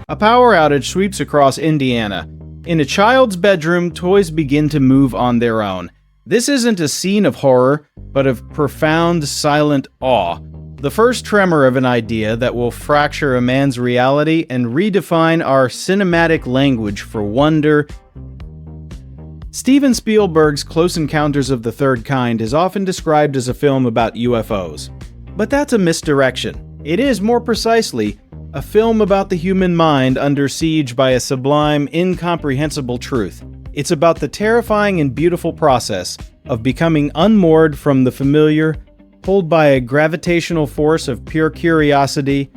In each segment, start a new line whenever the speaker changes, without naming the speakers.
A power outage sweeps across Indiana. In a child's bedroom, toys begin to move on their own. This isn't a scene of horror, but of profound, silent awe. The first tremor of an idea that will fracture a man's reality and redefine our cinematic language for wonder. Steven Spielberg's Close Encounters of the Third Kind is often described as a film about UFOs. But that's a misdirection. It is, more precisely, a film about the human mind under siege by a sublime, incomprehensible truth. It's about the terrifying and beautiful process of becoming unmoored from the familiar, pulled by a gravitational force of pure curiosity.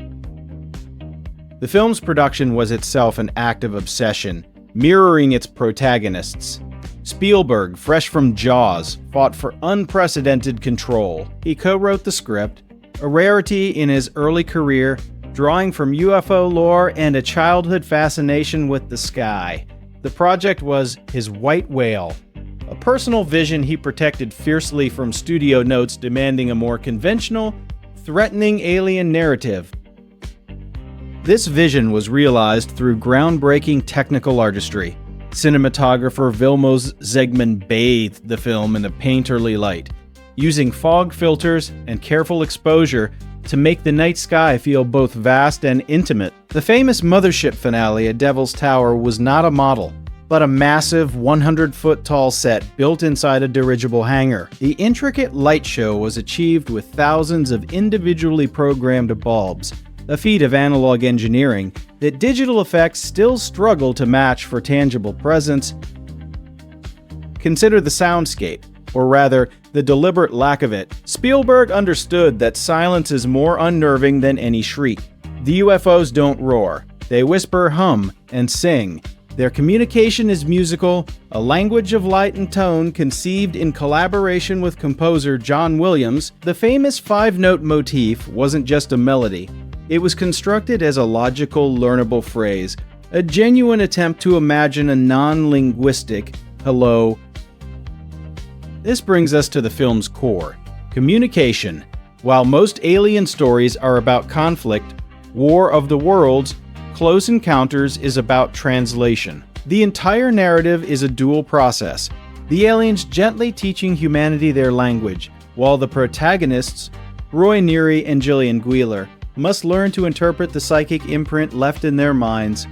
The film's production was itself an act of obsession, mirroring its protagonists. Spielberg, fresh from Jaws, fought for unprecedented control. He co-wrote the script, a rarity in his early career, drawing from UFO lore and a childhood fascination with the sky. The project was his white whale, a personal vision he protected fiercely from studio notes demanding a more conventional, threatening alien narrative. This vision was realized through groundbreaking technical artistry. Cinematographer Vilmos Zsigmond bathed the film in a painterly light, using fog filters and careful exposure to make the night sky feel both vast and intimate. The famous mothership finale at Devil's Tower was not a model, but a massive 100-foot-tall set built inside a dirigible hangar. The intricate light show was achieved with thousands of individually programmed bulbs, a feat of analog engineering that digital effects still struggle to match for tangible presence. Consider the soundscape, or rather, the deliberate lack of it. Spielberg understood that silence is more unnerving than any shriek. The UFOs don't roar. They whisper, hum, and sing. Their communication is musical, a language of light and tone conceived in collaboration with composer John Williams. The famous five-note motif wasn't just a melody. It was constructed as a logical, learnable phrase, a genuine attempt to imagine a non-linguistic hello. This brings us to the film's core, communication. While most alien stories are about conflict, War of the Worlds, Close Encounters is about translation. The entire narrative is a dual process, the aliens gently teaching humanity their language, while the protagonists, Roy Neary and Gillian Guiler, must learn to interpret the psychic imprint left in their minds.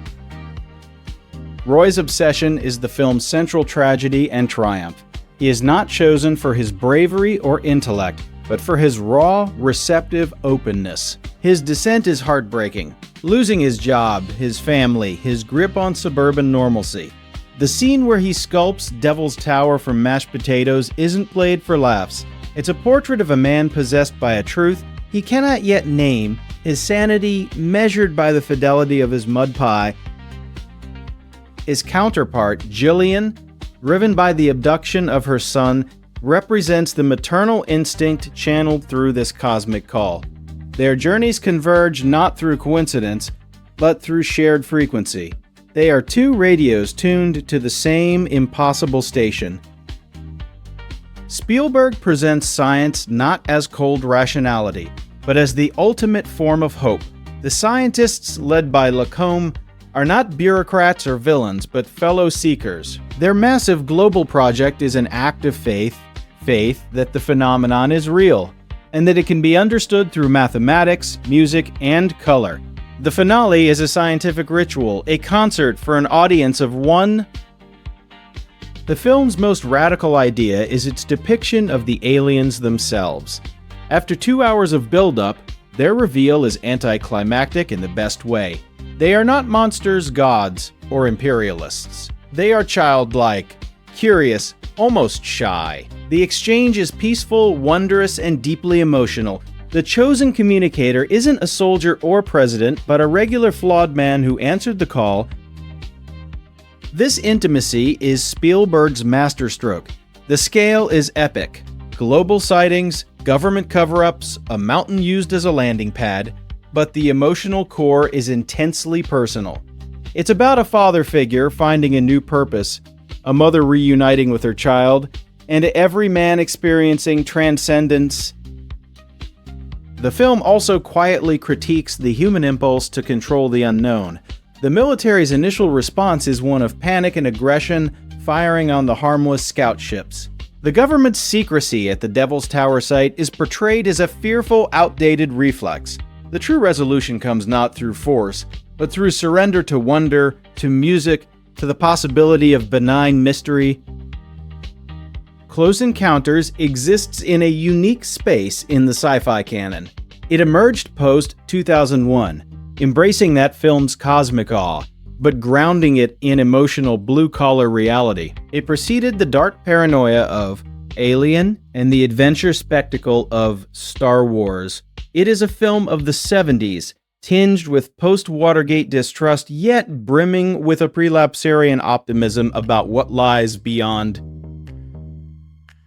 Roy's obsession is the film's central tragedy and triumph. He is not chosen for his bravery or intellect, but for his raw, receptive openness. His descent is heartbreaking, losing his job, his family, his grip on suburban normalcy. The scene where he sculpts Devil's Tower from mashed potatoes isn't played for laughs. It's a portrait of a man possessed by a truth he cannot yet name, his sanity measured by the fidelity of his mud pie. His counterpart, Gillian, driven by the abduction of her son, represents the maternal instinct channeled through this cosmic call. Their journeys converge not through coincidence, but through shared frequency. They are two radios tuned to the same impossible station. Spielberg presents science not as cold rationality, but as the ultimate form of hope. The scientists, led by Lacombe, are not bureaucrats or villains, but fellow seekers. Their massive global project is an act of faith that the phenomenon is real, and that it can be understood through mathematics, music, and color. The finale is a scientific ritual, a concert for an audience of one. The film's most radical idea is its depiction of the aliens themselves. After 2 hours of build-up, their reveal is anticlimactic in the best way. They are not monsters, gods, or imperialists. They are childlike, curious, almost shy. The exchange is peaceful, wondrous, and deeply emotional. The chosen communicator isn't a soldier or president, but a regular flawed man who answered the call. This intimacy is Spielberg's masterstroke. The scale is epic. Global sightings, government cover-ups, a mountain used as a landing pad, but the emotional core is intensely personal. It's about a father figure finding a new purpose, a mother reuniting with her child, and every man experiencing transcendence. The film also quietly critiques the human impulse to control the unknown. The military's initial response is one of panic and aggression, firing on the harmless scout ships. The government's secrecy at the Devil's Tower site is portrayed as a fearful, outdated reflex. The true resolution comes not through force, but through surrender to wonder, to music, to the possibility of benign mystery. Close Encounters exists in a unique space in the sci-fi canon. It emerged post-2001, embracing that film's cosmic awe, but grounding it in emotional blue-collar reality. It preceded the dark paranoia of Alien and the adventure spectacle of Star Wars. It is a film of the 70s, tinged with post-Watergate distrust, yet brimming with a prelapsarian optimism about what lies beyond.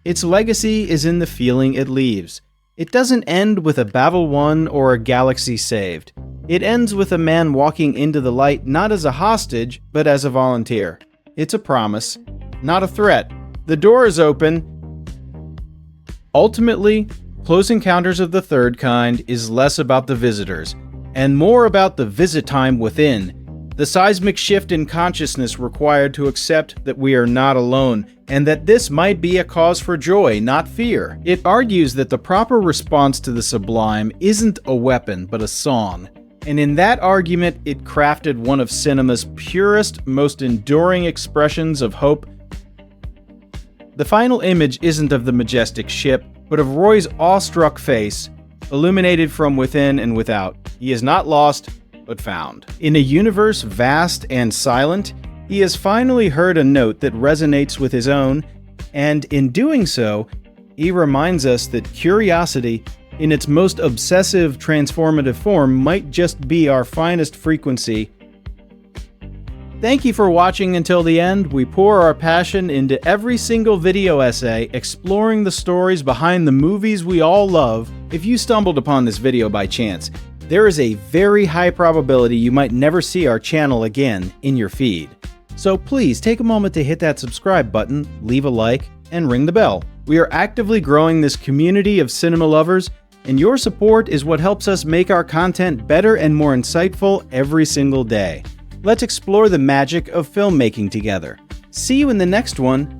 Its legacy is in the feeling it leaves. It doesn't end with a battle won or a galaxy saved. It ends with a man walking into the light not as a hostage, but as a volunteer. It's a promise, not a threat. The door is open. Ultimately, Close Encounters of the Third Kind is less about the visitors, and more about the visit time within, the seismic shift in consciousness required to accept that we are not alone, and that this might be a cause for joy, not fear. It argues that the proper response to the sublime isn't a weapon, but a song. And in that argument, it crafted one of cinema's purest, most enduring expressions of hope. The final image isn't of the majestic ship, but of Roy's awestruck face, illuminated from within and without. He is not lost, but found. In a universe vast and silent, he has finally heard a note that resonates with his own, and in doing so, he reminds us that curiosity, in its most obsessive, transformative form, might just be our finest frequency. Thank you for watching until the end. We pour our passion into every single video essay, exploring the stories behind the movies we all love. If you stumbled upon this video by chance, there is a very high probability you might never see our channel again in your feed. So please take a moment to hit that subscribe button, leave a like, and ring the bell. We are actively growing this community of cinema lovers, and your support is what helps us make our content better and more insightful every single day. Let's explore the magic of filmmaking together. See you in the next one.